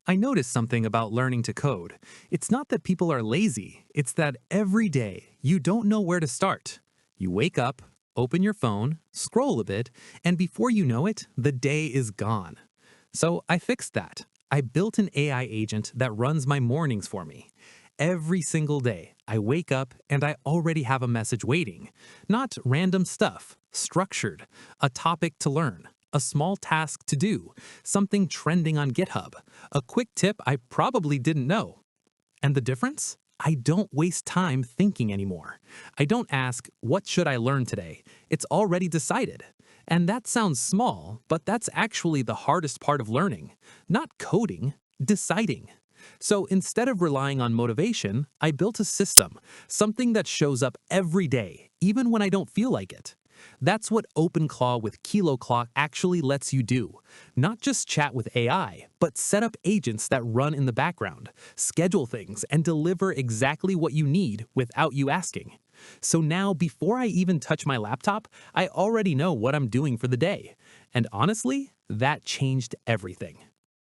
I noticed something about learning to code. It's not that people are lazy, it's that every day you don't know where to start. You wake up, open your phone, scroll a bit, and before you know it, the day is gone. So I fixed that. I built an AI agent that runs my mornings for me. Every single day, I wake up and I already have a message waiting. Not random stuff, structured, a topic to learn, a small task to do, something trending on GitHub, a quick tip I probably didn't know. And the difference? I don't waste time thinking anymore. I don't ask, what should I learn today? It's already decided. And that sounds small, but that's actually the hardest part of learning. Not coding, deciding. So instead of relying on motivation, I built a system, something that shows up every day, even when I don't feel like it. That's what OpenClaw with KiloClaw actually lets you do. Not just chat with AI, but set up agents that run in the background, schedule things, and deliver exactly what you need without you asking. So now, before I even touch my laptop, I already know what I'm doing for the day. And honestly, that changed everything.